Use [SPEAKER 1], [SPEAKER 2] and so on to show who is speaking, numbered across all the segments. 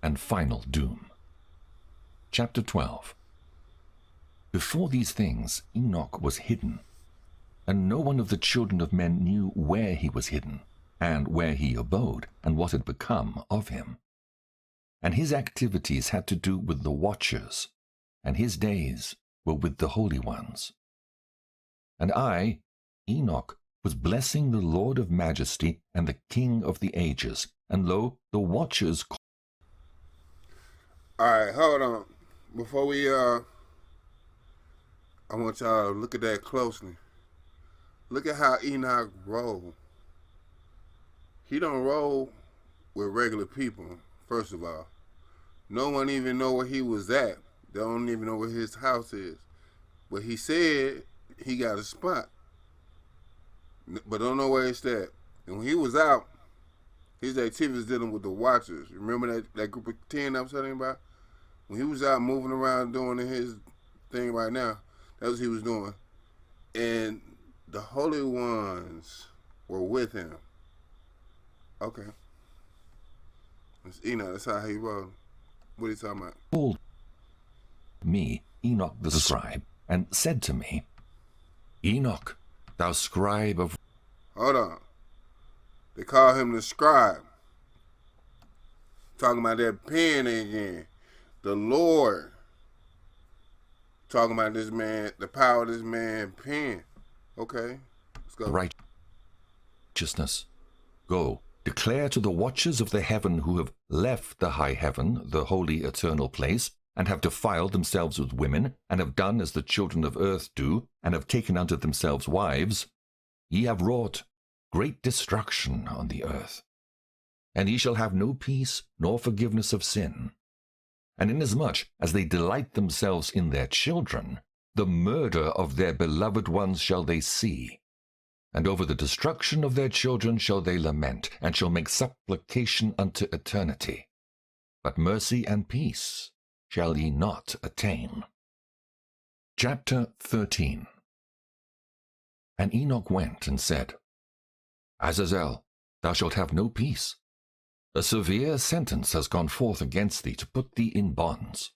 [SPEAKER 1] and final doom. Chapter 12. Before these things Enoch was hidden, and no one of the children of men knew where he was hidden, and where he abode, and what had become of him. And his activities had to do with the watchers, and his days were with the holy ones. And I, Enoch, was blessing the Lord of majesty and the King of the ages, and lo, the watchers.
[SPEAKER 2] Alright, hold on. Before we, I want y'all to look at that closely. Look at how Enoch rolled. He don't roll with regular people, first of all. No one even know where he was at. They don't even know where his house is. But he said he got a spot, but don't know where it's at. And when he was out, his activities dealing with the watchers. Remember that group of 10 I was telling you about? When he was out moving around doing his thing right now, that's what he was doing. And the holy ones were with him. Okay. It's Enoch, that's how he rolled. What are you talking about?
[SPEAKER 1] Called me, Enoch the scribe, and said to me, Enoch, thou scribe of...
[SPEAKER 2] Hold on. They call him the scribe. Talking about that pen again. The Lord. Talking about this man, the power of this man pen. Okay, let's go.
[SPEAKER 1] Righteousness. Go, declare to the watchers of the heaven who have left the high heaven, the holy eternal place, and have defiled themselves with women, and have done as the children of earth do, and have taken unto themselves wives, ye have wrought great destruction on the earth. And ye shall have no peace nor forgiveness of sin. And inasmuch as they delight themselves in their children, the murder of their beloved ones shall they see. And over the destruction of their children shall they lament, and shall make supplication unto eternity. But mercy and peace shall ye not attain. Chapter 13. And Enoch went and said, Azazel, thou shalt have no peace. A severe sentence has gone forth against thee to put thee in bonds.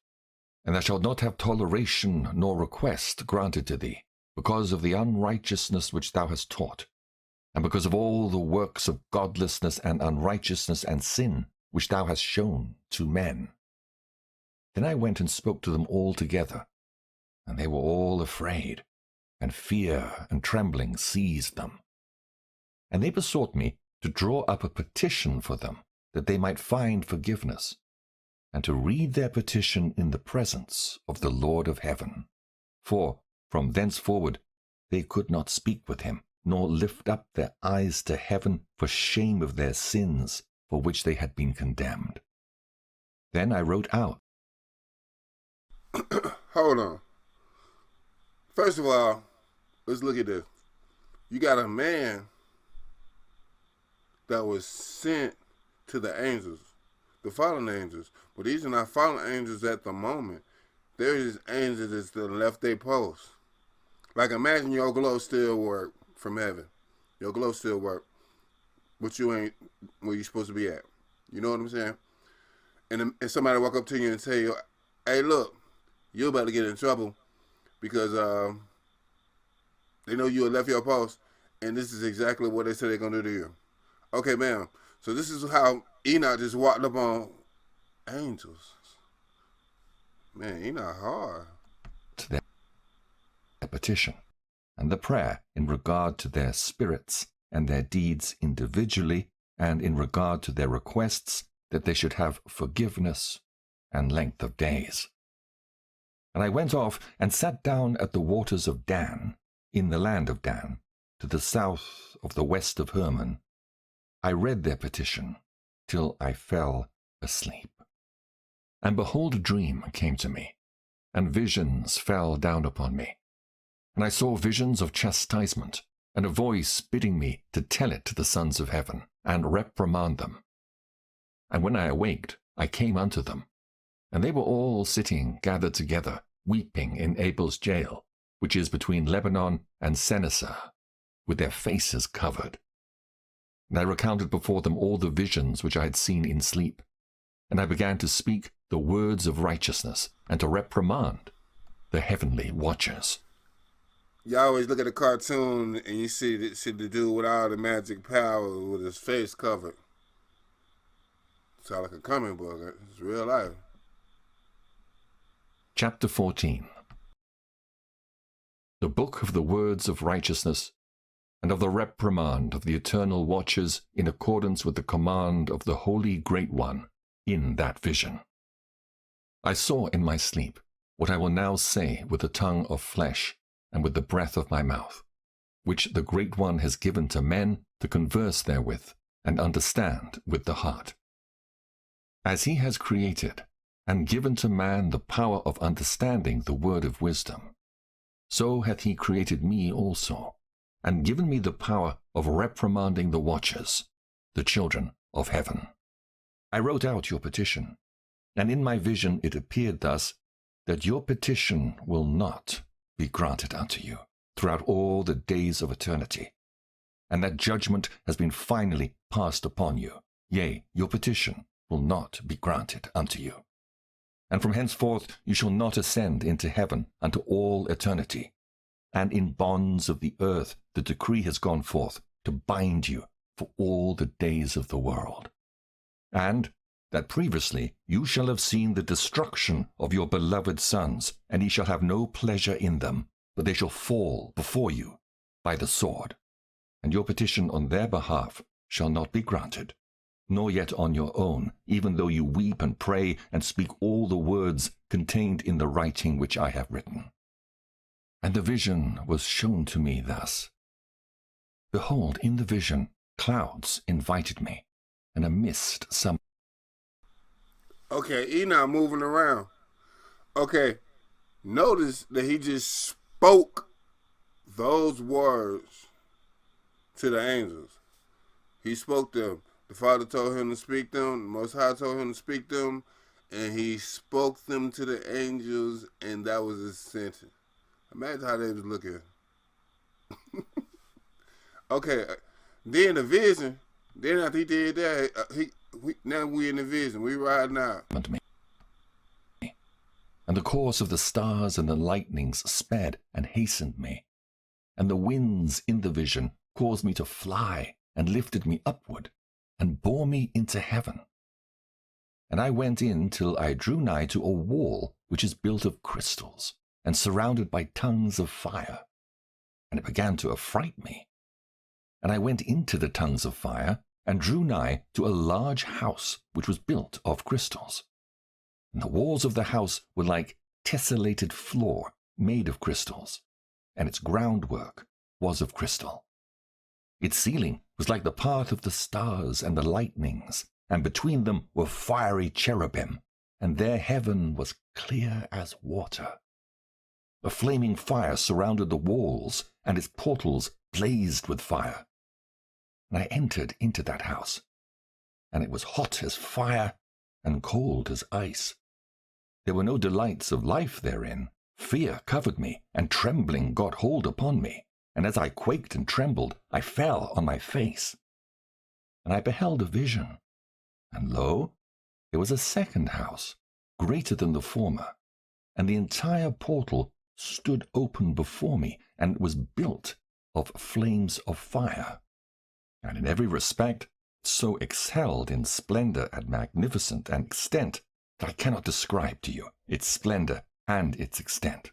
[SPEAKER 1] And thou shalt not have toleration nor request granted to thee, because of the unrighteousness which thou hast taught, and because of all the works of godlessness and unrighteousness and sin which thou hast shown to men. Then I went and spoke to them all together, and they were all afraid, and fear and trembling seized them. And they besought me to draw up a petition for them, that they might find forgiveness, and to read their petition in the presence of the Lord of heaven. For from thenceforward they could not speak with him, nor lift up their eyes to heaven for shame of their sins, for which they had been condemned. Then I wrote out.
[SPEAKER 2] Hold on. First of all, let's look at this. You got a man that was sent to the angels, the fallen angels. But these are not fallen angels at the moment. They're just angels that still left their post. Like imagine your glow still work from heaven. Your glow still work. But you ain't where you're supposed to be at. You know what I'm saying? And somebody walk up to you and tell you, hey look, you're about to get in trouble because they know you had left your post and this is exactly what they said they're going to do to you. Okay, ma'am. So this is how Enoch just walked up on angels. Man, Enoch hard.
[SPEAKER 1] To their petition and the prayer in regard to their spirits and their deeds individually, and in regard to their requests that they should have forgiveness and length of days. And I went off and sat down at the waters of Dan, in the land of Dan, to the south of the west of Hermon. I read their petition till I fell asleep. And behold, a dream came to me, and visions fell down upon me. And I saw visions of chastisement, and a voice bidding me to tell it to the sons of heaven, and reprimand them. And when I awaked, I came unto them, and they were all sitting gathered together, weeping in Abel's jail, which is between Lebanon and Senneser, with their faces covered. And I recounted before them all the visions which I had seen in sleep, and I began to speak the words of righteousness, and to reprimand the heavenly watchers.
[SPEAKER 2] You always look at a cartoon and you see the dude with all the magic power with his face covered. Sound like a comic book. It's real life.
[SPEAKER 1] Chapter 14. The book of the words of righteousness, and of the reprimand of the eternal watchers, in accordance with the command of the Holy Great One in that vision. I saw in my sleep what I will now say with the tongue of flesh and with the breath of my mouth, which the Great One has given to men to converse therewith and understand with the heart. As he has created and given to man the power of understanding the word of wisdom, so hath he created me also, and given me the power of reprimanding the watchers, the children of heaven. I wrote out your petition, and in my vision it appeared thus, that your petition will not be granted unto you throughout all the days of eternity, and that judgment has been finally passed upon you. Yea, your petition will not be granted unto you. And from henceforth you shall not ascend into heaven unto all eternity. And in bonds of the earth the decree has gone forth to bind you for all the days of the world. And that previously you shall have seen the destruction of your beloved sons, and ye shall have no pleasure in them, but they shall fall before you by the sword. And your petition on their behalf shall not be granted, nor yet on your own, even though you weep and pray and speak all the words contained in the writing which I have written. And the vision was shown to me thus. Behold, in the vision clouds invited me, and a mist some.
[SPEAKER 2] Okay, Enoch moving around. Okay, notice that he just spoke those words to the angels. He spoke them. The Father told him to speak them. The Most High told him to speak them. And he spoke them to the angels, and that was his sentence. Imagine how they was looking. Okay, then the vision. Then after he did that, now we in the vision. We riding out.
[SPEAKER 1] And the course of the stars and the lightnings sped and hastened me. And the winds in the vision caused me to fly and lifted me upward and bore me into heaven. And I went in till I drew nigh to a wall which is built of crystals and surrounded by tongues of fire. And it began to affright me. And I went into the tongues of fire and drew nigh to a large house which was built of crystals. And the walls of the house were like tessellated floor made of crystals, and its groundwork was of crystal. Its ceiling was like the path of the stars and the lightnings, and between them were fiery cherubim, and their heaven was clear as water. A flaming fire surrounded the walls, and its portals blazed with fire. And I entered into that house, and it was hot as fire and cold as ice. There were no delights of life therein. Fear covered me, and trembling got hold upon me. And as I quaked and trembled, I fell on my face. And I beheld a vision, and lo, there was a second house, greater than the former, and the entire portal stood open before me, and was built of flames of fire, and in every respect so excelled in splendor and magnificence and extent that I cannot describe to you its splendor and its extent.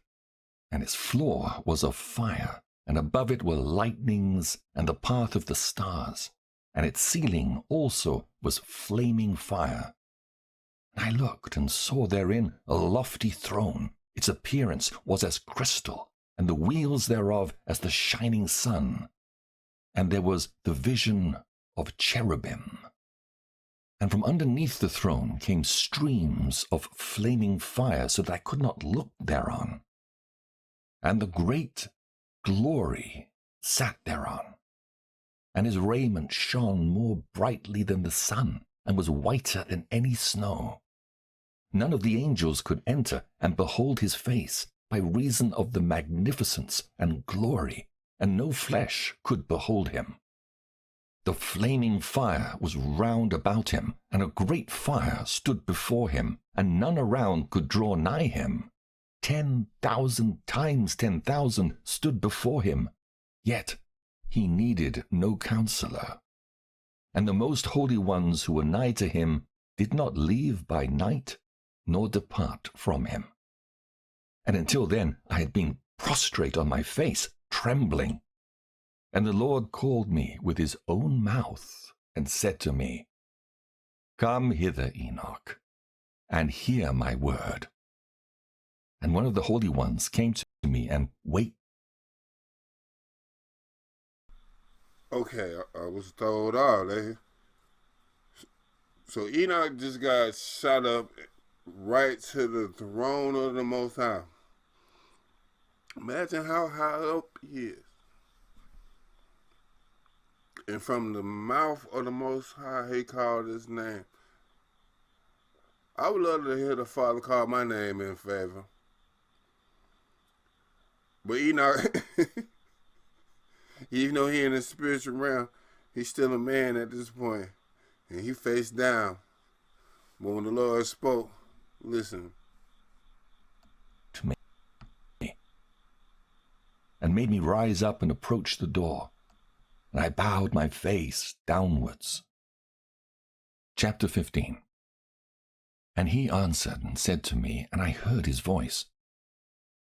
[SPEAKER 1] And its floor was of fire, and above it were lightnings and the path of the stars, and its ceiling also was flaming fire. And I looked and saw therein a lofty throne. Its appearance was as crystal, and the wheels thereof as the shining sun. And there was the vision of cherubim. And from underneath the throne came streams of flaming fire, so that I could not look thereon. And the great glory sat thereon, and his raiment shone more brightly than the sun, and was whiter than any snow. None of the angels could enter and behold his face, by reason of the magnificence and glory, and no flesh could behold him. The flaming fire was round about him, and a great fire stood before him, and none around could draw nigh him. 10,000 times 10,000 stood before him, yet he needed no counselor. And the most holy ones who were nigh to him did not leave by night, nor depart from him. And until then I had been prostrate on my face, trembling. And the Lord called me with his own mouth, and said to me, Come hither, Enoch, and hear my word. And one of the holy ones came to me and wait.
[SPEAKER 2] Okay, I was told all, eh? So Enoch just got shot up right to the throne of the Most High. Imagine how high up he is. And from the mouth of the Most High, he called his name. I would love to hear the Father call my name in favor. But Enoch, even though he in the spiritual realm, he's still a man at this point. And he faced down. But when the Lord spoke, listen.
[SPEAKER 1] To me, and made me rise up and approach the door. And I bowed my face downwards. Chapter 15. And he answered and said to me, and I heard his voice,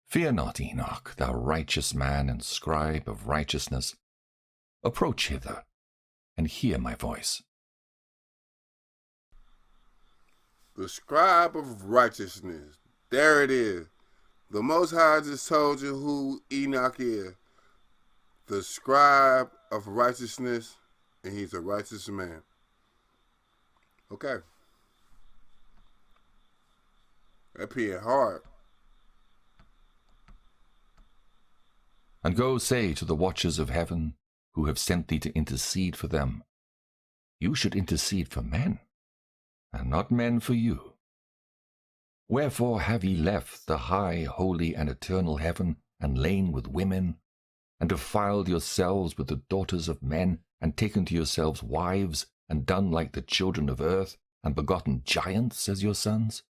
[SPEAKER 1] Fear not, Enoch, thou righteous man and scribe of righteousness. Approach hither, and hear my voice.
[SPEAKER 2] The scribe of righteousness. There it is. The Most High just told you who Enoch is. The scribe of righteousness, and he's a righteous man. Okay. That being hard.
[SPEAKER 1] And go say to the watchers of heaven, who have sent thee to intercede for them, You should intercede for men, and not men for you. Wherefore have ye left the high, holy, and eternal heaven, and lain with women, and defiled yourselves with the daughters of men, and taken to yourselves wives, and done like the children of earth, and begotten giants as your sons?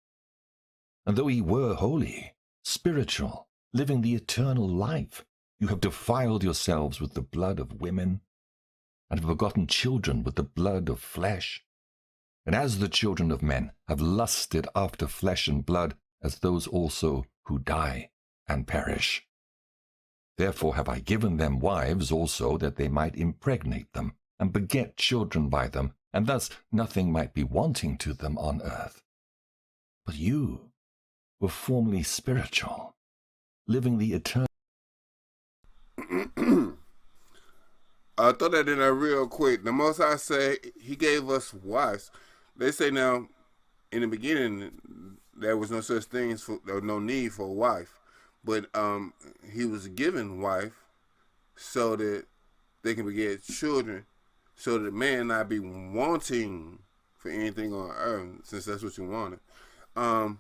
[SPEAKER 1] And though ye were holy, spiritual, living the eternal life, you have defiled yourselves with the blood of women, and have begotten children with the blood of flesh. And as the children of men have lusted after flesh and blood, as those also who die and perish. Therefore have I given them wives also, that they might impregnate them, and beget children by them, and thus nothing might be wanting to them on earth. But you were formerly spiritual, living the eternal.
[SPEAKER 2] I'll throw that in there real quick. The Most High say he gave us wives. They say now, in the beginning, there was no such thing there was no need for a wife. But he was given wife so that they can beget children, so that man not be wanting for anything on earth, since that's what you wanted. And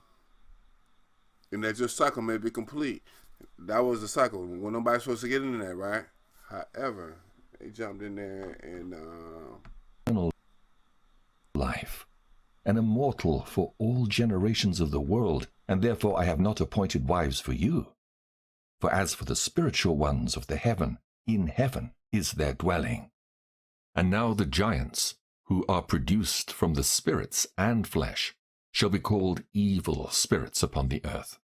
[SPEAKER 2] that your cycle may be complete. That was the cycle. When nobody's supposed to get in there, right? However, they jumped in there and
[SPEAKER 1] eternal life, and immortal for all generations of the world, and therefore I have not appointed wives for you. For as for the spiritual ones of the heaven, in heaven is their dwelling. And now the giants, who are produced from the spirits and flesh, shall be called evil spirits upon the earth,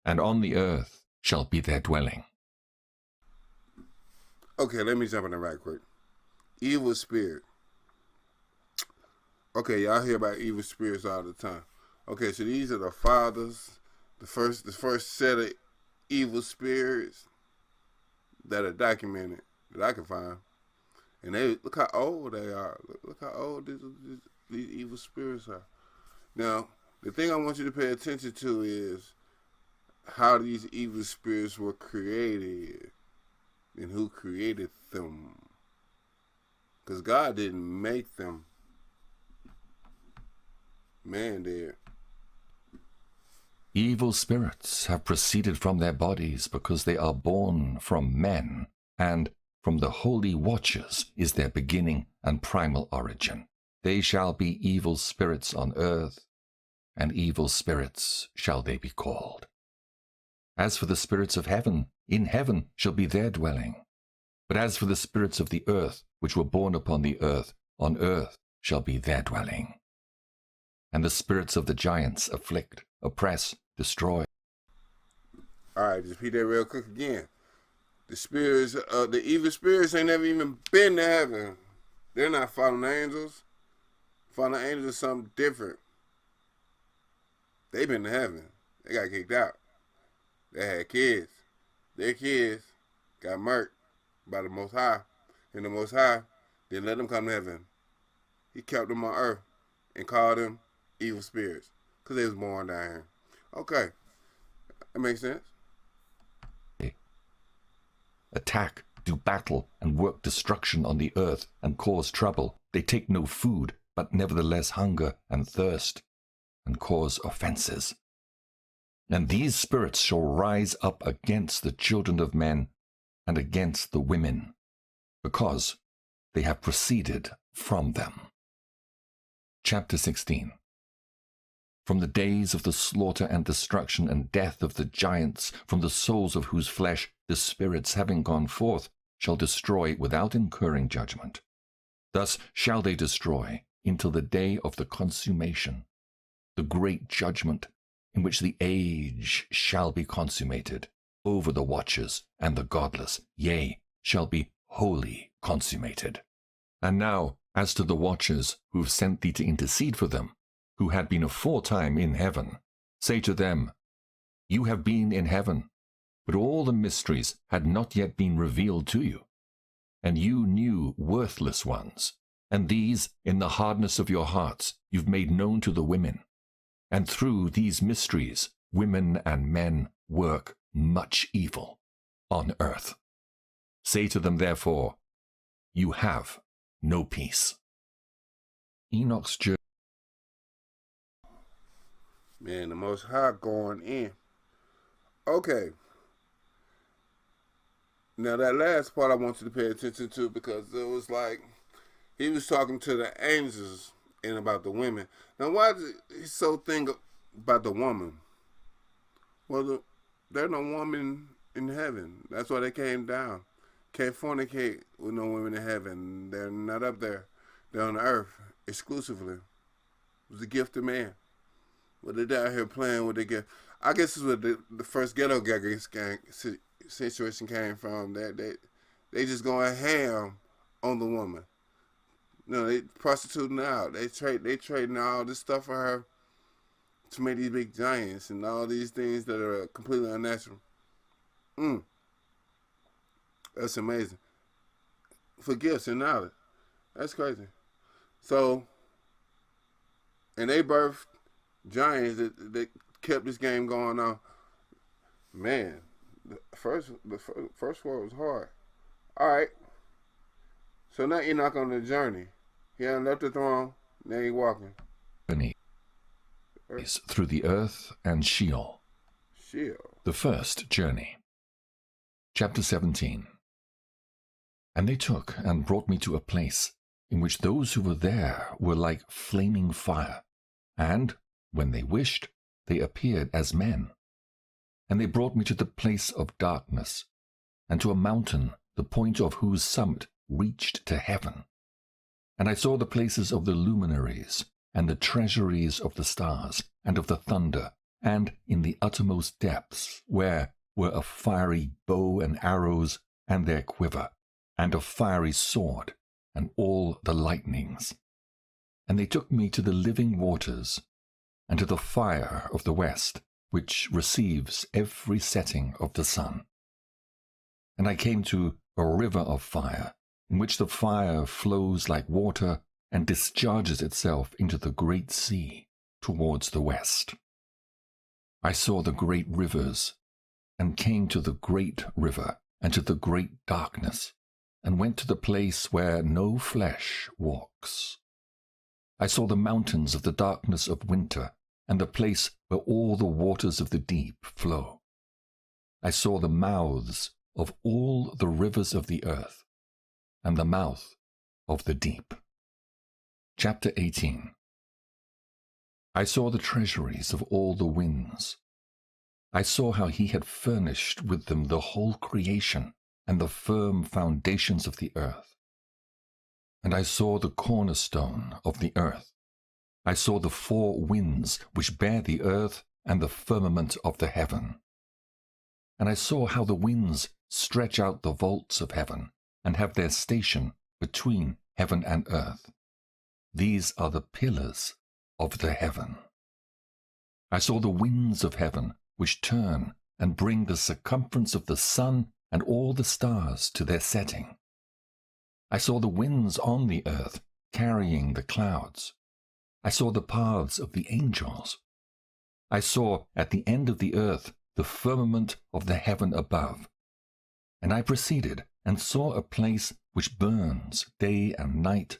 [SPEAKER 1] and on the earth shall be their dwelling.
[SPEAKER 2] Okay, let me jump in there right quick. Evil spirit. Okay, y'all hear about evil spirits all the time. Okay, so these are the fathers, the first set of evil spirits that are documented that I can find. And they look how old they are. Look how old these evil spirits are. Now, the thing I want you to pay attention to is how these evil spirits were created and who created them. Because God didn't make them. Man did.
[SPEAKER 1] Evil spirits have proceeded from their bodies because they are born from men, and from the holy watchers is their beginning and primal origin. They shall be evil spirits on earth, and evil spirits shall they be called. As for the spirits of heaven, in heaven shall be their dwelling. But as for the spirits of the earth, which were born upon the earth, on earth shall be their dwelling. And the spirits of the giants afflict, oppress, destroy.
[SPEAKER 2] All right, just repeat that real quick again. The spirits, the evil spirits ain't never even been to heaven. They're not fallen angels. Fallen angels are something different. They been to heaven. They got kicked out. They had kids. Their kids got murked by the Most High. And the Most High didn't let them come to heaven. He kept them on earth and called them evil spirits because they was born down here. Okay. That makes sense.
[SPEAKER 1] Attack, do battle, and work destruction on the earth, and cause trouble. They take no food, but nevertheless hunger and thirst, and cause offenses. And these spirits shall rise up against the children of men, and against the women, because they have proceeded from them. Chapter 16. From the days of the slaughter and destruction and death of the giants, from the souls of whose flesh the spirits, having gone forth, shall destroy without incurring judgment. Thus shall they destroy until the day of the consummation, the great judgment, in which the age shall be consummated over the watchers and the godless, yea, shall be wholly consummated. And now, as to the watchers who have sent thee to intercede for them, who had been aforetime in heaven, say to them, You have been in heaven, but all the mysteries had not yet been revealed to you. And you knew worthless ones, and these in the hardness of your hearts you've made known to the women. And through these mysteries women and men work much evil on earth. Say to them, therefore, You have no peace. Enoch's journey.
[SPEAKER 2] Man, the Most High going in. Okay. Now that last part I want you to pay attention to, because it was like he was talking to the angels and about the women. Now why does he so think about the woman? Well, there's no woman in heaven. That's why they came down. Can't fornicate with no women in heaven. They're not up there. They're on the earth exclusively. It was a gift of man. But they're down here playing with the gift. I guess this is where the first ghetto gang situation came from. They just going ham on the woman. No, they prostituting out. They trading all this stuff for her to make these big giants and all these things that are completely unnatural. That's amazing. For gifts and knowledge. That's crazy. So, and they birthed giants that kept this game going on. Man, the first war was hard. All right. So now Enoch on the journey. He had left the throne. Now he walking.
[SPEAKER 1] Through the earth and Sheol. The first journey. Chapter 17. And they took and brought me to a place in which those who were there were like flaming fire, and, when they wished, they appeared as men. And they brought me to the place of darkness, and to a mountain, the point of whose summit reached to heaven. And I saw the places of the luminaries, and the treasuries of the stars, and of the thunder, and in the uttermost depths, where were a fiery bow and arrows, and their quiver, and a fiery sword, and all the lightnings. And they took me to the living waters, and to the fire of the west, which receives every setting of the sun. And I came to a river of fire, in which the fire flows like water and discharges itself into the great sea towards the west. I saw the great rivers, and came to the great river, and to the great darkness, and went to the place where no flesh walks. I saw the mountains of the darkness of winter, and the place where all the waters of the deep flow. I saw the mouths of all the rivers of the earth, and the mouth of the deep. Chapter 18. I saw the treasuries of all the winds. I saw how he had furnished with them the whole creation and the firm foundations of the earth. And I saw the cornerstone of the earth. I saw the four winds which bear the earth and the firmament of the heaven. And I saw how the winds stretch out the vaults of heaven and have their station between heaven and earth. These are the pillars of the heaven. I saw the winds of heaven which turn and bring the circumference of the sun and all the stars to their setting. I saw the winds on the earth carrying the clouds. I saw the paths of the angels. I saw at the end of the earth the firmament of the heaven above. And I proceeded and saw a place which burns day and night,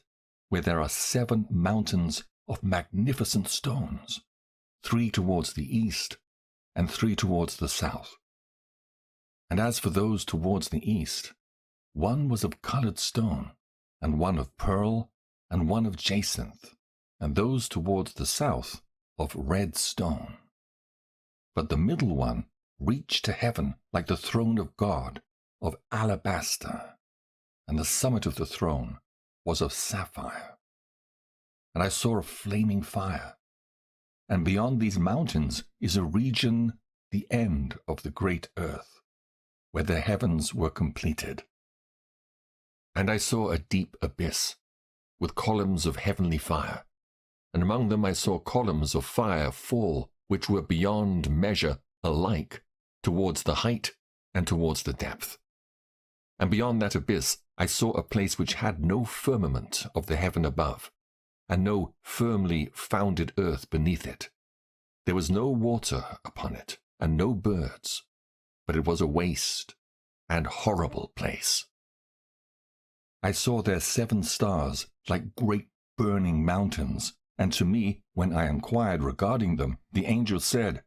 [SPEAKER 1] where there are 7 mountains of magnificent stones, 3 towards the east and 3 towards the south. And as for those towards the east, one was of colored stone, and one of pearl, and one of jacinth, and those towards the south of red stone. But the middle one reached to heaven like the throne of God, of alabaster, and the summit of the throne was of sapphire. And I saw a flaming fire, and beyond these mountains is a region, the end of the great earth, where the heavens were completed. And I saw a deep abyss, with columns of heavenly fire, and among them I saw columns of fire fall, which were beyond measure alike, towards the height and towards the depth. And beyond that abyss I saw a place which had no firmament of the heaven above, and no firmly founded earth beneath it. There was no water upon it, and no birds, but it was a waste and horrible place. I saw there 7 stars like great burning mountains, and to me, when I inquired regarding them, the angel said,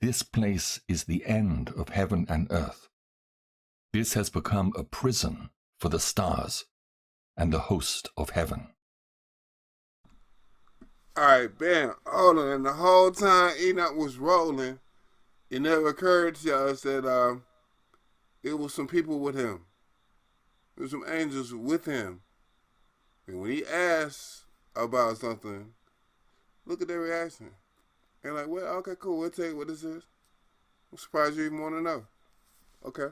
[SPEAKER 1] "This place is the end of heaven and earth. This has become a prison for the stars and the host of heaven."
[SPEAKER 2] All right, bam. Hold on. And the whole time Enoch was rolling, it never occurred to us that it was some people with him. There was some angels with him. And when he asked about something, look at their reaction. They're like, well, okay, cool. We'll tell you what this is. I'm surprised you even want to know. Okay.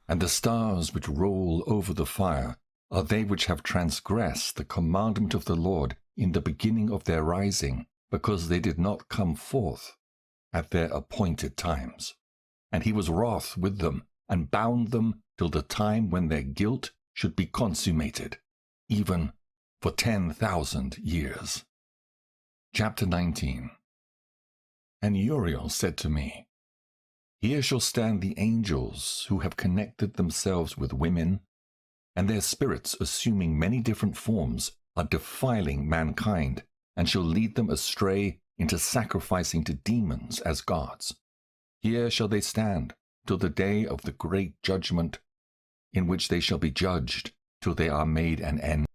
[SPEAKER 1] And the stars which roll over the fire are they which have transgressed the commandment of the Lord in the beginning of their rising, because they did not come forth at their appointed times. And he was wroth with them, and bound them till the time when their guilt should be consummated, even for 10,000 years. Chapter 19. And Uriel said to me, "Here shall stand the angels who have connected themselves with women, and their spirits, assuming many different forms, are defiling mankind, and shall lead them astray into sacrificing to demons as gods. Here shall they stand till the day of the great judgment, in which they shall be judged till they are made an end."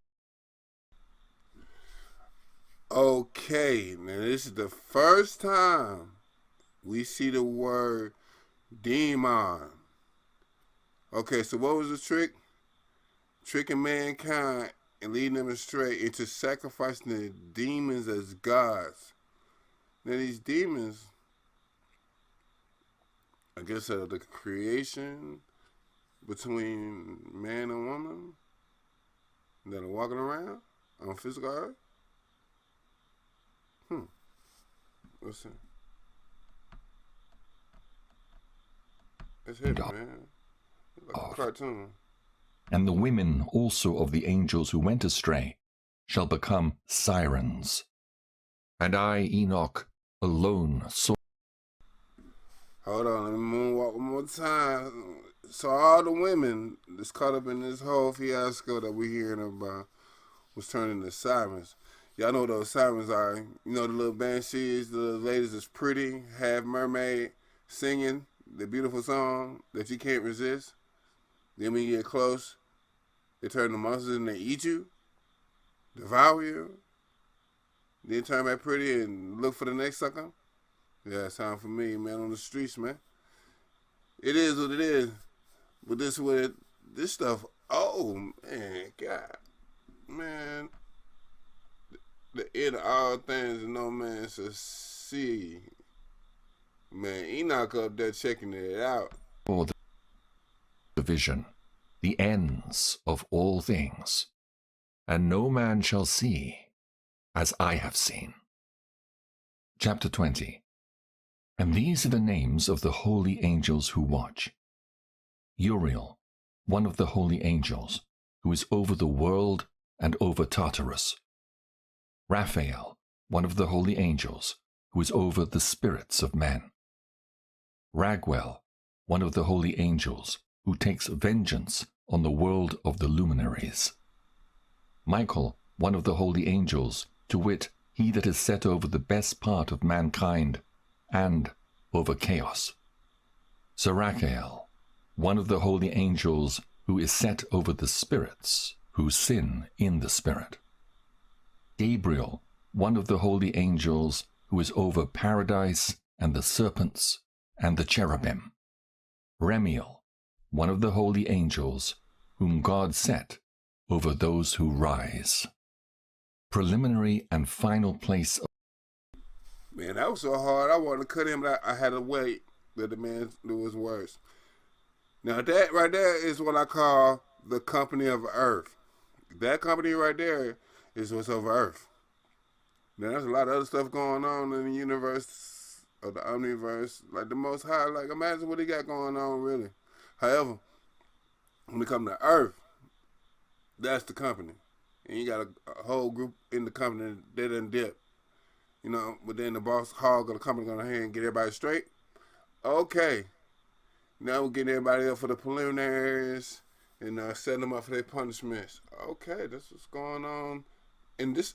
[SPEAKER 2] Okay, now this is the first time we see the word demon. Okay, so what was the trick? Tricking mankind and leading them astray into sacrificing the demons as gods. Now these demons, I guess, are the creation between man and woman that are walking around on physical earth. Let's see. It's heavy, man. It's like a cartoon.
[SPEAKER 1] And the women also of the angels who went astray shall become sirens. And I, Enoch, alone saw.
[SPEAKER 2] Hold on, let me moonwalk one more time. So all the women that's caught up in this whole fiasco that we're hearing about was turned into sirens. Y'all know what those sirens are. You know the little banshees, the ladies that's pretty, half mermaid, singing the beautiful song that you can't resist. Then when you get close, they turn the monsters and they eat you, devour you. Then turn back pretty and look for the next sucker. Yeah, it's time for me, man, on the streets, man. It is what it is. But this stuff, oh, man, God. Man, the end of all things and no man shall see. Man, Enoch up there checking it out.
[SPEAKER 1] For the vision, the ends of all things, and no man shall see as I have seen. Chapter 20. And these are the names of the holy angels who watch. Uriel, one of the holy angels, who is over the world and over Tartarus. Raphael, one of the holy angels, who is over the spirits of men. Raguel, one of the holy angels, who takes vengeance on the world of the luminaries. Michael, one of the holy angels, to wit, he that is set over the best part of mankind, and over chaos. Sarachael, one of the holy angels, who is set over the spirits, who sin in the spirit. Gabriel, one of the holy angels, who is over paradise, and the serpents, and the cherubim. Remiel, one of the holy angels, whom God set over those who rise. Preliminary and final place of...
[SPEAKER 2] Man, that was so hard. I wanted to cut him, but I had to wait that the man knew his words. Now that right there is what I call the company of Earth. That company right there is what's over Earth. Now there's a lot of other stuff going on in the universe or the omniverse, like the Most High. Like imagine what he got going on, really. However, when it comes to Earth, that's the company, and you got a whole group in the company that done dip. You know, but then the boss hog of the company gonna hand and get everybody straight. Okay, now we're getting everybody up for the preliminaries and setting them up for their punishments. Okay, this is going on. And this,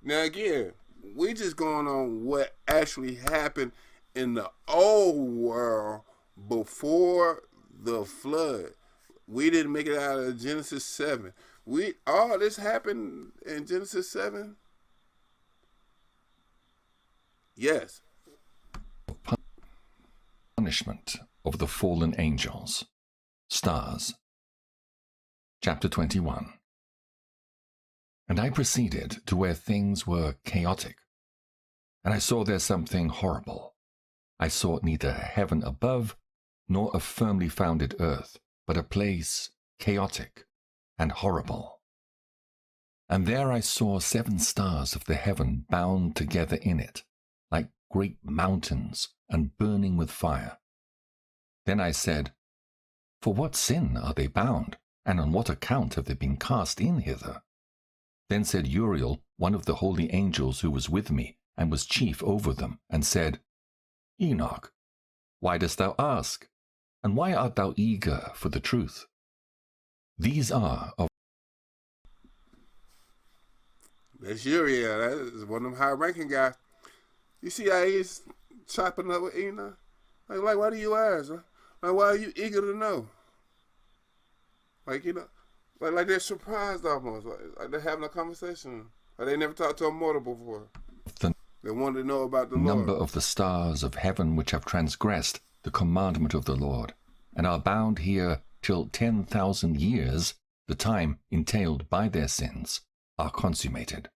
[SPEAKER 2] now again, we just going on what actually happened in the old world before the flood. We didn't make it out of Genesis 7. All this happened in Genesis 7? Yes.
[SPEAKER 1] Punishment of the fallen angels. Stars. Chapter 21. And I proceeded to where things were chaotic, and I saw there something horrible. I saw neither heaven above, nor a firmly founded earth, but a place chaotic and horrible. And there I saw 7 stars of the heaven bound together in it, like great mountains, and burning with fire. Then I said, For what sin are they bound, and on what account have they been cast in hither? Then said Uriel, one of the holy angels who was with me, and was chief over them, and said, Enoch, why dost thou ask? And why art thou eager for the truth? These are of...
[SPEAKER 2] That's Uriel. That is one of them high-ranking guys. You see how he's chopping up with Enoch? Like, why do you ask? Huh? Like, why are you eager to know? Like, you know, like they're surprised almost. Like they're having a conversation. Like they never talked to a mortal before. They wanted to know about the
[SPEAKER 1] number
[SPEAKER 2] Lord.
[SPEAKER 1] of the stars of heaven which have transgressed the commandment of the Lord, and are bound here till 10,000 years, the time entailed by their sins, are consummated.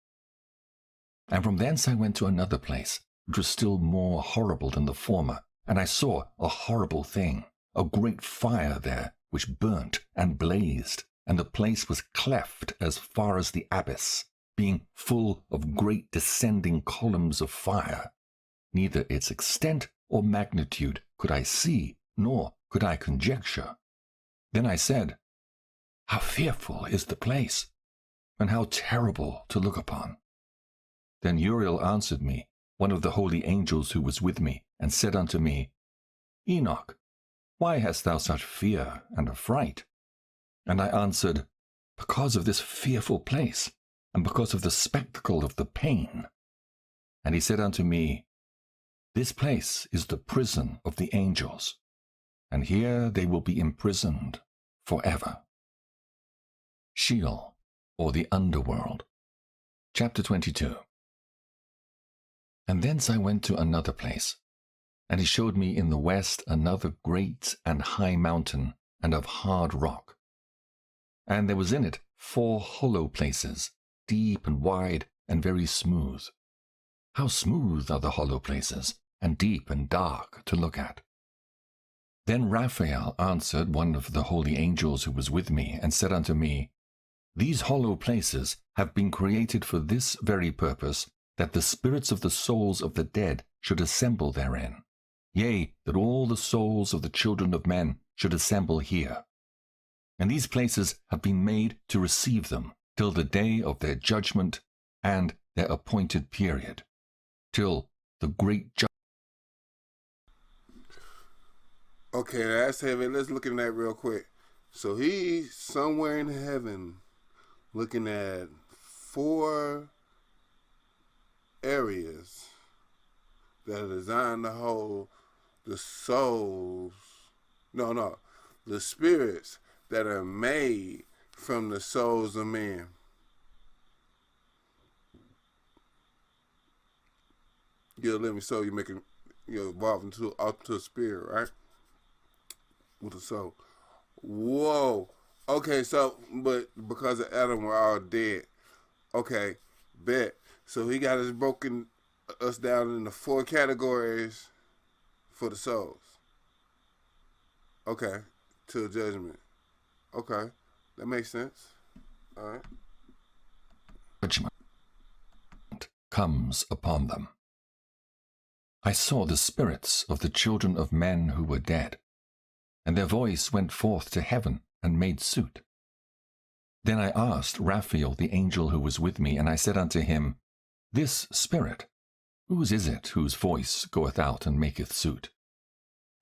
[SPEAKER 1] And from thence I went to another place, which was still more horrible than the former, and I saw a horrible thing, a great fire there, which burnt and blazed, and the place was cleft as far as the abyss, being full of great descending columns of fire. Neither its extent or magnitude could I see, nor could I conjecture. Then I said, How fearful is the place, and how terrible to look upon! Then Uriel answered me, one of the holy angels who was with me, and said unto me, Enoch, why hast thou such fear and affright? And I answered, Because of this fearful place, and because of the spectacle of the pain. And he said unto me, This place is the prison of the angels, and here they will be imprisoned forever. Sheol, or the underworld. Chapter 22. And thence I went to another place, and he showed me in the west another great and high mountain, and of hard rock. And there was in it 4 hollow places, deep and wide and very smooth. How smooth are the hollow places, and deep and dark to look at. Then Raphael answered one of the holy angels who was with me, and said unto me, These hollow places have been created for this very purpose, that the spirits of the souls of the dead should assemble therein. Yea, that all the souls of the children of men should assemble here. And these places have been made to receive them till the day of their judgment and their appointed period, till the great judgment.
[SPEAKER 2] Okay, that's heavy. Let's look at that real quick. So he's somewhere in heaven looking at 4 areas that are designed to hold the souls, the spirits that are made from the souls of men. You're living soul, you're evolving to a spirit, right? With a soul. Whoa. Okay, so, but because of Adam, we're all dead. Okay, bet. So he got us broken us down into 4 categories for the souls. Okay, till judgment. Okay, that makes sense. All right.
[SPEAKER 1] Judgment comes upon them. I saw the spirits of the children of men who were dead, and their voice went forth to heaven and made suit. Then I asked Raphael the angel who was with me, and I said unto him, This spirit, whose is it whose voice goeth out and maketh suit?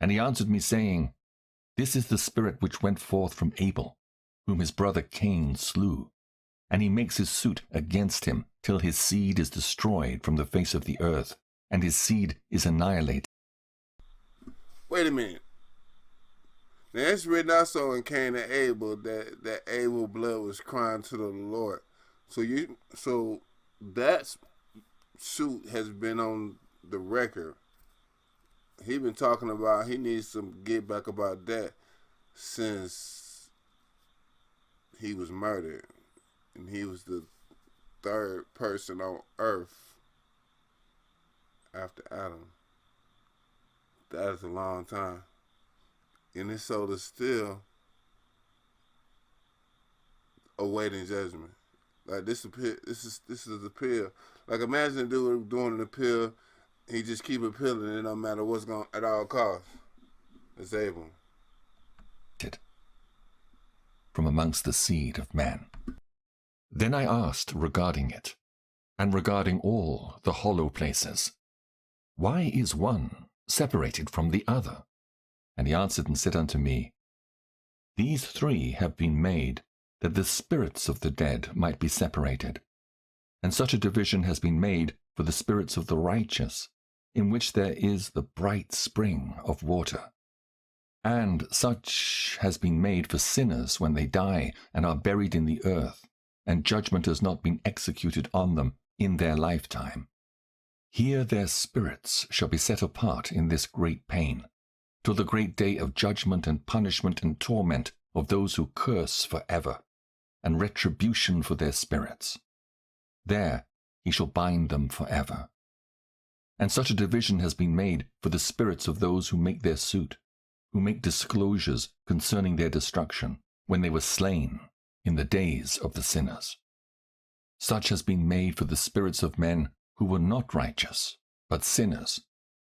[SPEAKER 1] And he answered me, saying, This is the spirit which went forth from Abel, whom his brother Cain slew, and he makes his suit against him till his seed is destroyed from the face of the earth, and his seed is annihilated.
[SPEAKER 2] Wait a minute. Now it's written also in Cain and Abel that Abel's blood was crying to the Lord. So that suit has been on the record. He been talking about he needs some get back about that since he was murdered, and he was the 3rd person on earth after Adam. That is a long time. And his soul is still awaiting judgment. Like this is a pill. Like imagine a dude doing the pill, he just keep appealing and it don't matter what's going at all costs. It's able.
[SPEAKER 1] From amongst the seed of man. Then I asked regarding it, and regarding all the hollow places, Why is one separated from the other? And he answered and said unto me, These 3 have been made, that the spirits of the dead might be separated. And such a division has been made for the spirits of the righteous, in which there is the bright spring of water. And such has been made for sinners when they die and are buried in the earth, and judgment has not been executed on them in their lifetime. Here their spirits shall be set apart in this great pain, till the great day of judgment and punishment and torment of those who curse forever, and retribution for their spirits. There he shall bind them forever. And such a division has been made for the spirits of those who make their suit, who make disclosures concerning their destruction, when they were slain in the days of the sinners. Such has been made for the spirits of men who were not righteous, but sinners,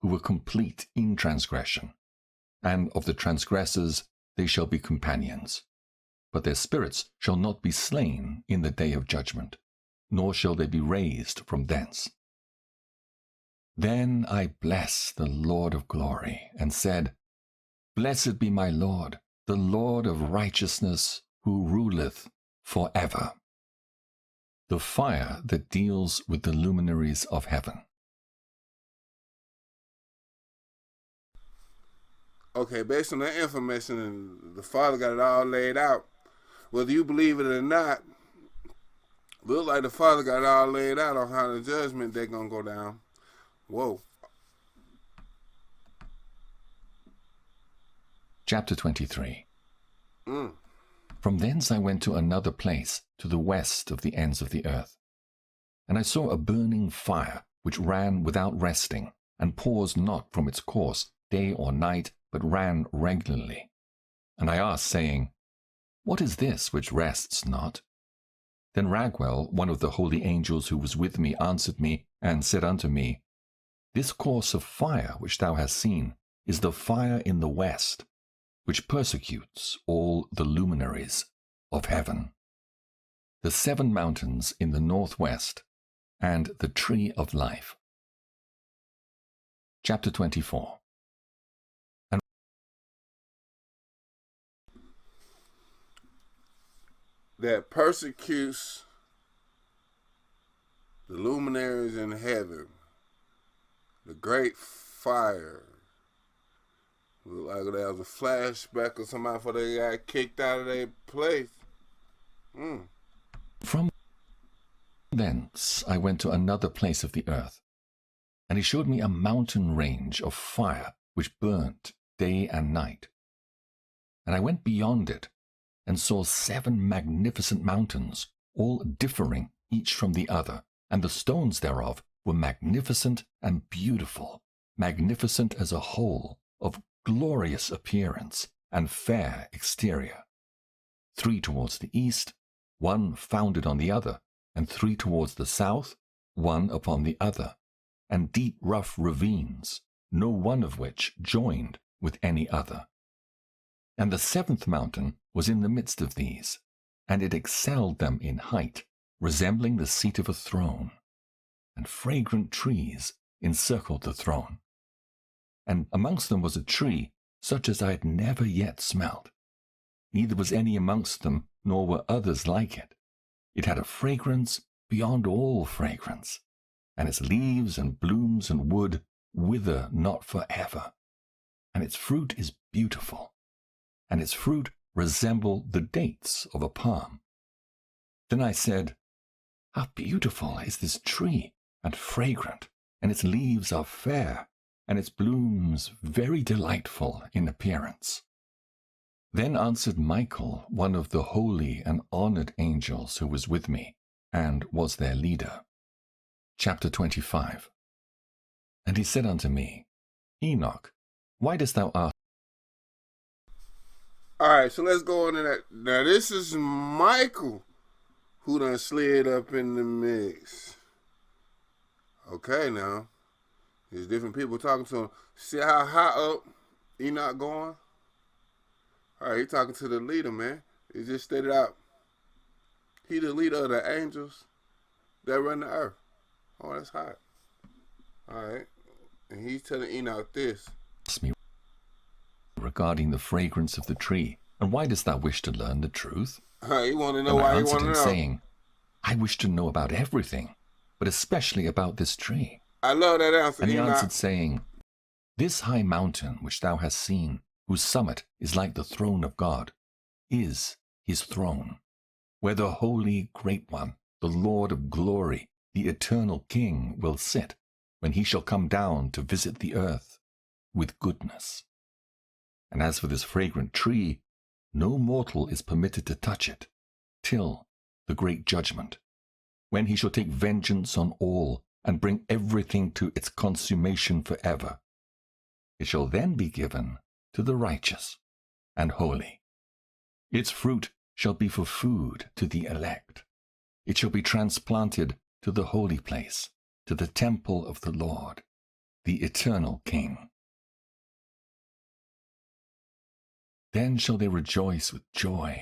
[SPEAKER 1] who were complete in transgression. And of the transgressors they shall be companions. But their spirits shall not be slain in the day of judgment, nor shall they be raised from thence. Then I blessed the Lord of glory, and said, Blessed be my Lord, the Lord of righteousness, who ruleth forever. The fire that deals with the luminaries of heaven.
[SPEAKER 2] Okay, based on that information, and the Father got it all laid out. Whether you believe it or not, look like the Father got it all laid out on how the judgment day gonna go down. Whoa.
[SPEAKER 1] Chapter 23.
[SPEAKER 2] Mm.
[SPEAKER 1] From thence I went to another place, to the west of the ends of the earth. And I saw a burning fire, which ran without resting, and paused not from its course, day or night, but ran regularly. And I asked, saying, What is this which rests not? Then Raguel, one of the holy angels who was with me, answered me, and said unto me, This course of fire which thou hast seen is the fire in the west, which persecutes all the luminaries of heaven. The 7 mountains in the northwest, and the tree of life. Chapter 24.
[SPEAKER 2] That persecutes the luminaries in heaven. The great fire. Look like there was a flashback of somebody before they got kicked out of their place.
[SPEAKER 1] From thence I went to another place of the earth, and he showed me a mountain range of fire which burnt day and night. And I went beyond it, and saw 7 magnificent mountains, all differing each from the other, and the stones thereof were magnificent and beautiful, magnificent as a whole, of glorious appearance and fair exterior. 3 towards the east, 1 founded on the other, and 3 towards the south, 1 upon the other, and deep rough ravines, no one of which joined with any other. And the 7th mountain was in the midst of these, and it excelled them in height, resembling the seat of a throne, and fragrant trees encircled the throne. And amongst them was a tree, such as I had never yet smelt. Neither was any amongst them, nor were others like it. It had a fragrance beyond all fragrance, and its leaves and blooms and wood wither not for ever. And its fruit is beautiful, and its fruit resembled the dates of a palm. Then I said, How beautiful is this tree, and fragrant, and its leaves are fair, and its blooms very delightful in appearance. Then answered Michael, one of the holy and honored angels who was with me, and was their leader. Chapter 25. And he said unto me, Enoch, why dost thou ask?
[SPEAKER 2] Alright, so let's go into that. Now this is Michael who done slid up in the mix. Okay, now. There's different people talking to him. See how high up Enoch going? Alright, he talking to the leader, man. He just stated out. He the leader of the angels that run the earth. Oh, that's hot. Alright. And he's telling Enoch this.
[SPEAKER 1] Me regarding the fragrance of the tree, and why dost thou wish to learn the truth?
[SPEAKER 2] You want to know
[SPEAKER 1] And
[SPEAKER 2] why
[SPEAKER 1] I
[SPEAKER 2] you
[SPEAKER 1] answered
[SPEAKER 2] want to
[SPEAKER 1] him,
[SPEAKER 2] know?
[SPEAKER 1] saying, I wish to know about everything, but especially about this tree.
[SPEAKER 2] I love that answer,
[SPEAKER 1] And he
[SPEAKER 2] Enoch.
[SPEAKER 1] answered, saying, This high mountain which thou hast seen, whose summit is like the throne of God, is his throne, where the holy great one, the Lord of glory, the eternal King, will sit, when he shall come down to visit the earth with goodness. And as for this fragrant tree, no mortal is permitted to touch it, till the great judgment, when he shall take vengeance on all, and bring everything to its consummation forever. It shall then be given to the righteous and holy. Its fruit shall be for food to the elect. It shall be transplanted to the holy place, to the temple of the Lord, the eternal King. Then shall they rejoice with joy.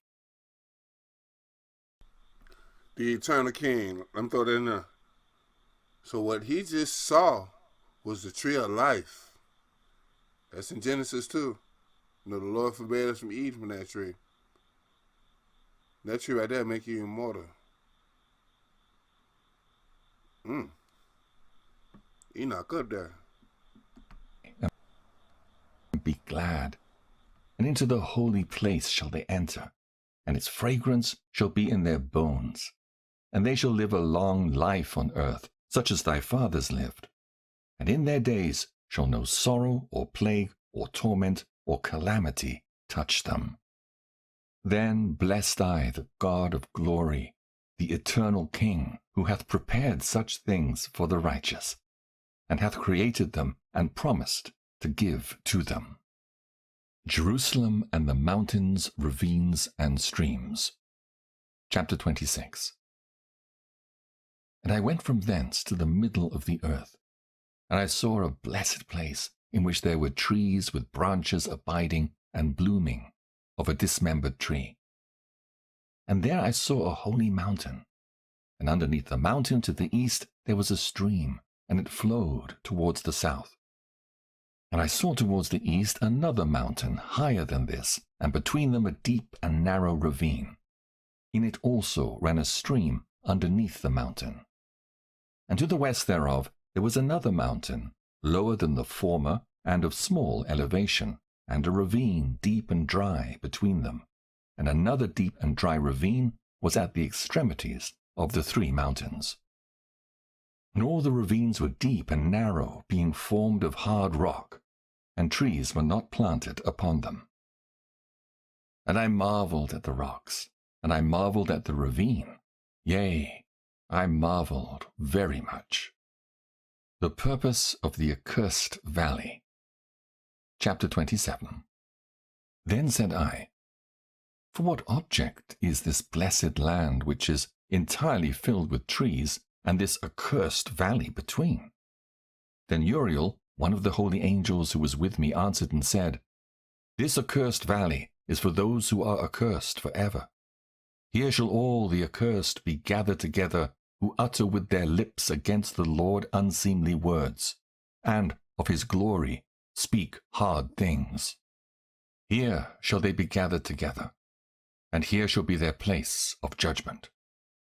[SPEAKER 2] The eternal King. Let me throw that in there. So what he just saw was the tree of life. That's in Genesis 2. You know, the Lord forbade us from eating from that tree. That tree right there make you immortal. Enoch up there.
[SPEAKER 1] Be glad and into the holy place shall they enter, and its fragrance shall be in their bones. And they shall live a long life on earth, such as thy fathers lived. And in their days shall no sorrow or plague or torment or calamity touch them. Then blessed I the God of glory, the eternal King, who hath prepared such things for the righteous, and hath created them and promised to give to them. Jerusalem and the mountains, ravines, and streams. Chapter 26. And I went from thence to the middle of the earth, and I saw a blessed place, in which there were trees with branches abiding and blooming, of a dismembered tree. And there I saw a holy mountain, and underneath the mountain to the east there was a stream, and it flowed towards the south. And I saw towards the east another mountain higher than this, and between them a deep and narrow ravine. In it also ran a stream underneath the mountain. And to the west thereof there was another mountain, lower than the former, and of small elevation, and a ravine deep and dry between them. And another deep and dry ravine was at the extremities of the 3 mountains. And all the ravines were deep and narrow, being formed of hard rock, and trees were not planted upon them. And I marveled at the rocks, and I marveled at the ravine, yea, I marveled very much. The purpose of the accursed valley. Chapter 27. Then said I, For what object is this blessed land which is entirely filled with trees, and this accursed valley between? Then Uriel, one of the holy angels who was with me, answered and said, This accursed valley is for those who are accursed forever. Here shall all the accursed be gathered together, who utter with their lips against the Lord unseemly words, and of his glory speak hard things. Here shall they be gathered together, and here shall be their place of judgment.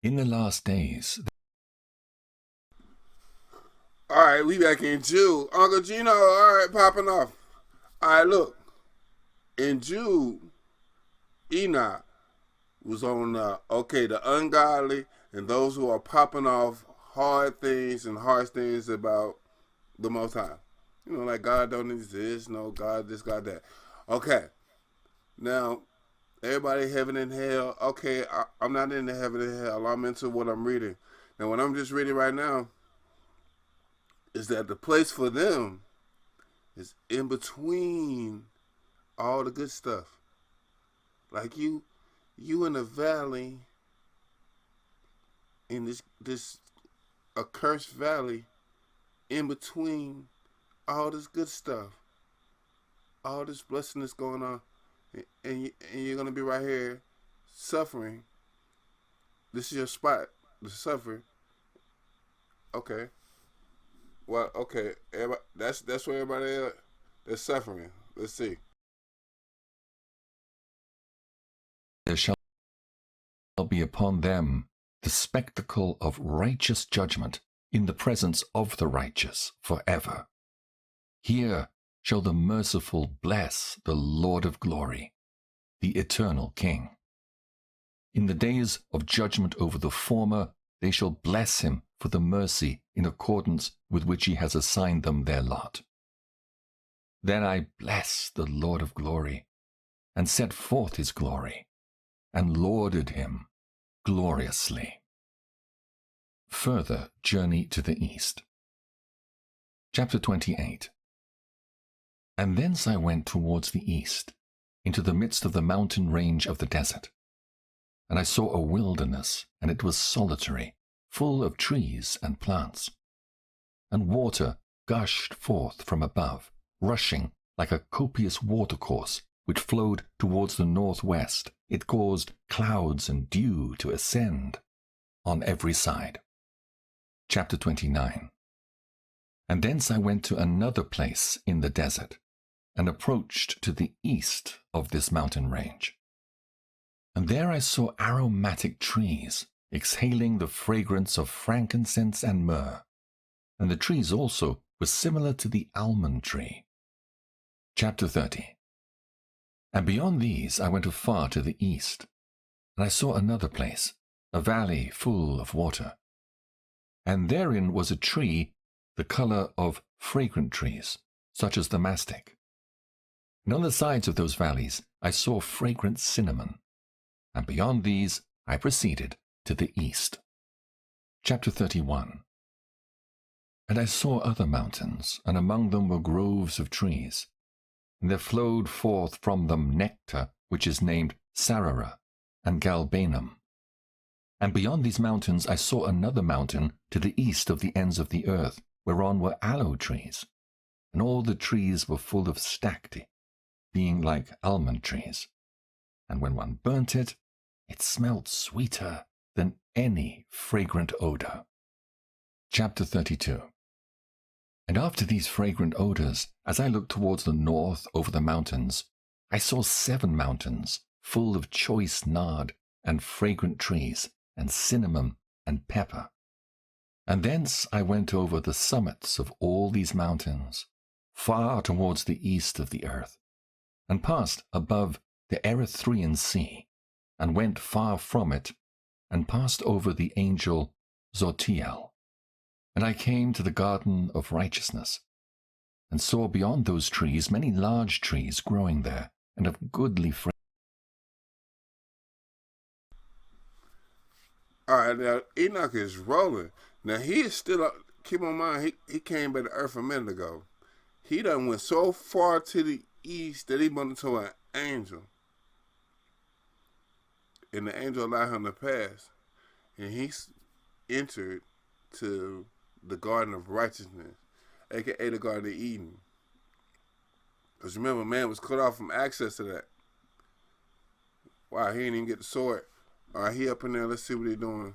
[SPEAKER 1] In the last days.
[SPEAKER 2] All right, we back in Jude. Uncle Gino, all right, popping off. All right, look. In Jude, Enoch was on, the ungodly and those who are popping off hard things and harsh things about the Most High. You know, like God don't exist, no God this, God that. Okay. Now, everybody heaven and hell. Okay, I'm not into heaven and hell. I'm into what I'm reading. Now, what I'm just reading right now is that the place for them is in between all the good stuff. Like you in a valley, in this accursed valley, in between all this good stuff, all this blessing that's going on, and you're gonna be right here suffering. This is your spot to suffer. Okay. Well, okay. Everybody, that's where everybody is. They're suffering. Let's see.
[SPEAKER 1] There shall be upon them the spectacle of righteous judgment in the presence of the righteous forever. Here shall the merciful bless the Lord of glory, the eternal King. In the days of judgment over the former, they shall bless him for the mercy in accordance with which he has assigned them their lot. Then I blessed the Lord of glory, and set forth his glory, and lauded him gloriously. Further journey to the east. Chapter 28. And thence I went towards the east, into the midst of the mountain range of the desert. And I saw a wilderness, and it was solitary, full of trees and plants. And water gushed forth from above, rushing like a copious watercourse, which flowed towards the northwest. It caused clouds and dew to ascend on every side. Chapter 29. And thence I went to another place in the desert, and approached to the east of this mountain range. And there I saw aromatic trees, exhaling the fragrance of frankincense and myrrh, and the trees also were similar to the almond tree. Chapter 30. And beyond these I went afar to the east, and I saw another place, a valley full of water. And therein was a tree, the colour of fragrant trees, such as the mastic. And on the sides of those valleys I saw fragrant cinnamon. And beyond these I proceeded to the east. Chapter 31. And I saw other mountains, and among them were groves of trees. And there flowed forth from them nectar, which is named Sarara and Galbanum. And beyond these mountains I saw another mountain to the east of the ends of the earth, whereon were aloe trees. And all the trees were full of stacte, being like almond trees. And when one burnt it, it smelt sweeter than any fragrant odor. Chapter 32. And after these fragrant odors, as I looked towards the north over the mountains, I saw 7 mountains full of choice nard and fragrant trees and cinnamon and pepper. And thence I went over the summits of all these mountains, far towards the east of the earth, and passed above the Erythraean Sea, and went far from it, and passed over the angel Zotiel. And I came to the garden of righteousness, and saw beyond those trees many large trees growing there, and of goodly fragrance.
[SPEAKER 2] All right, now Enoch is rolling. Now he is still up. Keep in mind, he came back to earth a minute ago. He done went so far to the east that he went into an angel. And the angel allowed him to pass. And he entered to the garden of righteousness, a.k.a. the Garden of Eden. Because remember, man was cut off from access to that. Wow, he didn't even get the sword. All right, he up in there. Let's see what he's doing.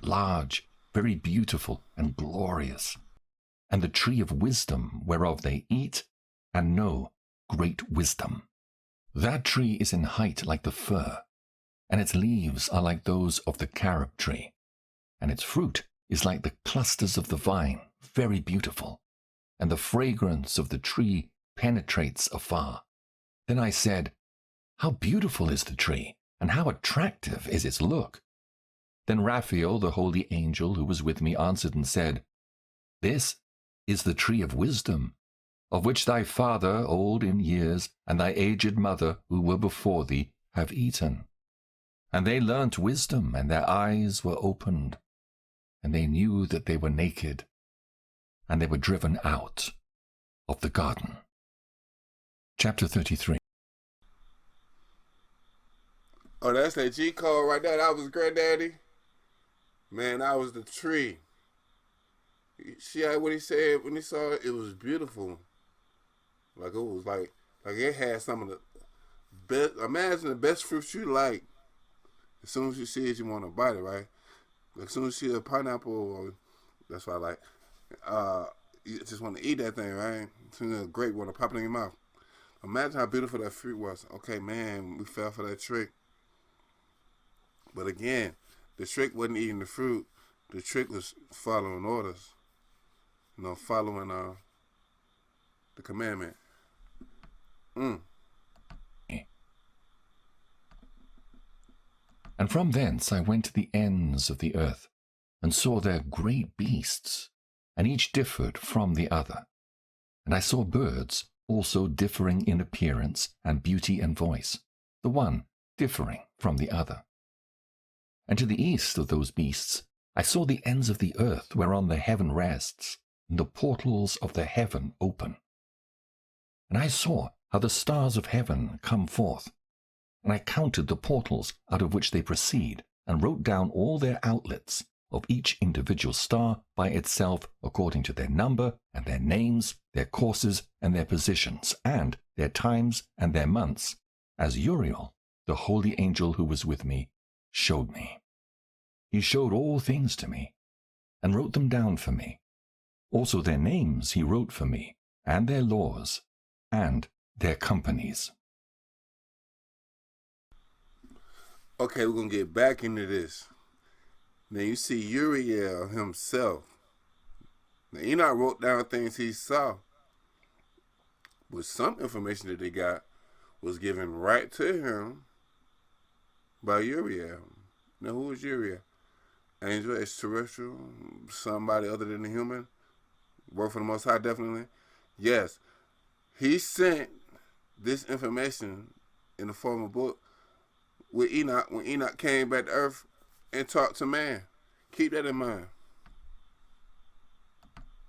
[SPEAKER 1] Large, very beautiful and glorious, and the tree of wisdom whereof they eat and know great wisdom. That tree is in height like the fir, and its leaves are like those of the carob tree, and its fruit is like the clusters of the vine, very beautiful, and the fragrance of the tree penetrates afar. Then I said, how beautiful is the tree, and how attractive is its look! Then Raphael, the holy angel who was with me, answered and said, this is the tree of wisdom, of which thy father, old in years, and thy aged mother, who were before thee, have eaten. And they learnt wisdom, and their eyes were opened, and they knew that they were naked, and they were driven out of the garden. Chapter 33.
[SPEAKER 2] Oh, that's that G code right there. That was granddaddy. Man, that was the tree. See what he said when he saw it? It was beautiful. Like it was like it had some of the best. Imagine the best fruits you like. As soon as you see it, you want to bite it, right? As soon as you see a pineapple, that's what I like. You just want to eat that thing, right? As soon as a grape want to pop it in your mouth. Imagine how beautiful that fruit was. Okay, man, we fell for that trick. But again, the trick wasn't eating the fruit. The trick was following orders. Following the commandment.
[SPEAKER 1] And from thence I went to the ends of the earth, and saw there great beasts, and each differed from the other. And I saw birds also differing in appearance and beauty and voice, the one differing from the other. And to the east of those beasts I saw the ends of the earth whereon the heaven rests, and the portals of the heaven open. And I saw how the stars of heaven come forth, and I counted the portals out of which they proceed, and wrote down all their outlets of each individual star by itself according to their number and their names, their courses and their positions, and their times and their months, as Uriel, the holy angel who was with me, showed me. He showed all things to me, and wrote them down for me. Also their names he wrote for me, and their laws, and their companies.
[SPEAKER 2] Okay, we're going to get back into this. Now you see Uriel himself. Now Enoch wrote down things he saw. But some information that they got was given right to him by Uriel. Now, who is Uriel? Angel, extraterrestrial, somebody other than a human? Work for the Most High, definitely. Yes, he sent this information in the form of a book with Enoch when Enoch came back to earth and talked to man. Keep that in mind.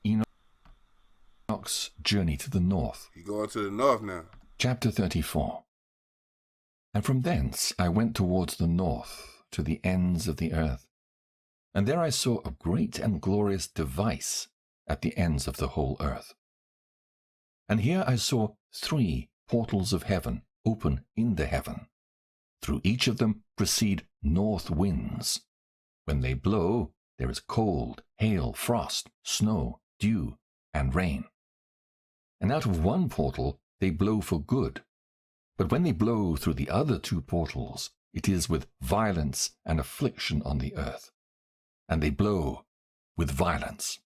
[SPEAKER 1] Enoch's journey to the north.
[SPEAKER 2] He's going to the north now.
[SPEAKER 1] Chapter 34. And from thence I went towards the north, to the ends of the earth. And there I saw a great and glorious device at the ends of the whole earth. And here I saw 3 portals of heaven open in the heaven. Through each of them proceed north winds. When they blow, there is cold, hail, frost, snow, dew, and rain. And out of one portal they blow for good. But when they blow through the other 2 portals, it is with violence and affliction on the earth. And they blow with violence.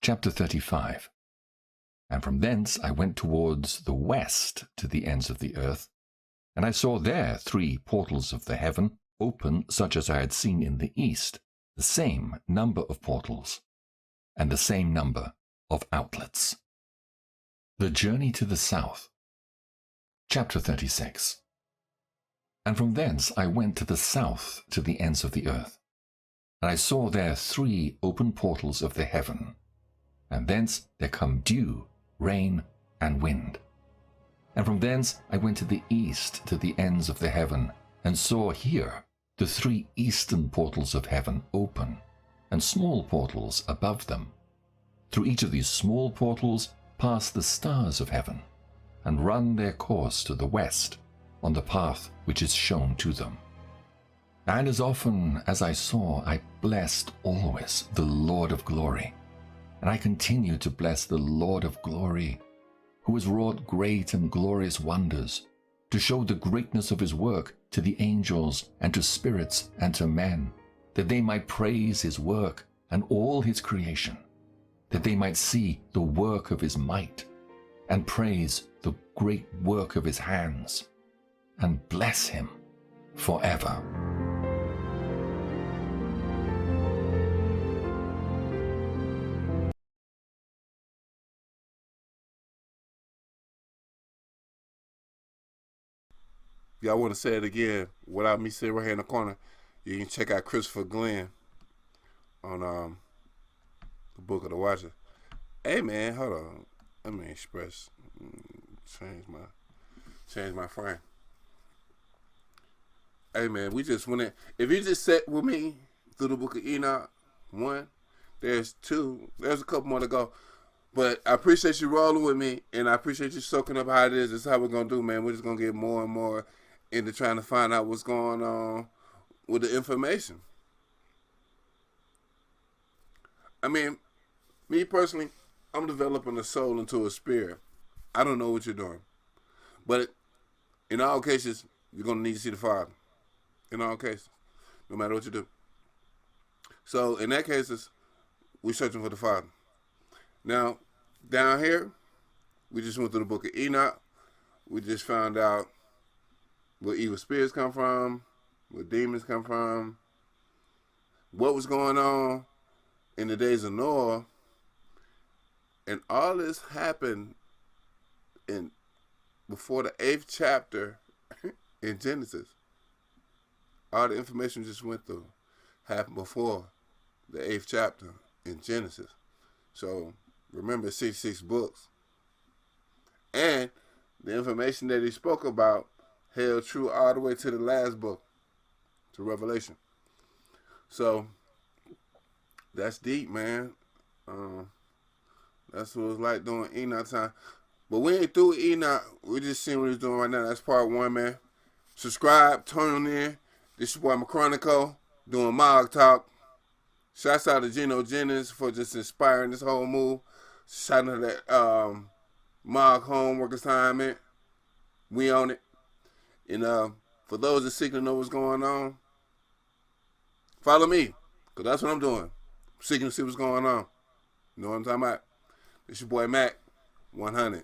[SPEAKER 1] Chapter 35. And from thence I went towards the west to the ends of the earth, and I saw there 3 portals of the heaven, open such as I had seen in the east, the same number of portals, and the same number of outlets. The journey to the south. Chapter 36. And from thence I went to the south to the ends of the earth, and I saw there 3 open portals of the heaven, and thence there come dew, rain, and wind. And from thence I went to the east to the ends of the heaven, and saw here the 3 eastern portals of heaven open, and small portals above them. Through each of these small portals pass the stars of heaven, and run their course to the west, on the path which is shown to them. And as often as I saw, I blessed always the Lord of glory. And I continue to bless the Lord of glory, who has wrought great and glorious wonders, to show the greatness of his work to the angels and to spirits and to men, that they might praise his work and all his creation, that they might see the work of his might, and praise the great work of his hands, and bless him forever.
[SPEAKER 2] Y'all want to say it again without me sitting right here in the corner, you can check out Christopher Glenn on the Book of the Watcher. Hey man, hold on. Let me express. Change my frame. Hey man, we just went in. If you just sat with me through the Book of Enoch 1, there's 2. There's a couple more to go. But I appreciate you rolling with me, and I appreciate you soaking up how it is. This is how we're going to do, man. We're just going to get more and more into trying to find out what's going on with the information. I mean, me personally, I'm developing a soul into a spirit. I don't know what you're doing. But in all cases, you're going to need to see the Father. In all cases, no matter what you do. So in that cases, we're searching for the Father. Now, down here, we just went through the Book of Enoch. We just found out where evil spirits come from, where demons come from, what was going on in the days of Noah. And all this happened before the 8th chapter in Genesis. All the information we just went through happened before the 8th chapter in Genesis. So remember, 66 books. And the information that he spoke about held true all the way to the last book, to Revelation. So that's deep, man. That's what it was like doing Enoch time. But we ain't through Enoch. We just seeing what he's doing right now. That's part 1, man. Subscribe, turn in. This your boy Makhronic doing Mog Talk. Shouts out to Geno Jennings for just inspiring this whole move. Shout out to that Mog homework assignment. We on it. And for those that seek to know what's going on, follow me, because that's what I'm doing. Seeking to see what's going on. You know what I'm talking about? It's your boy Mac, 100.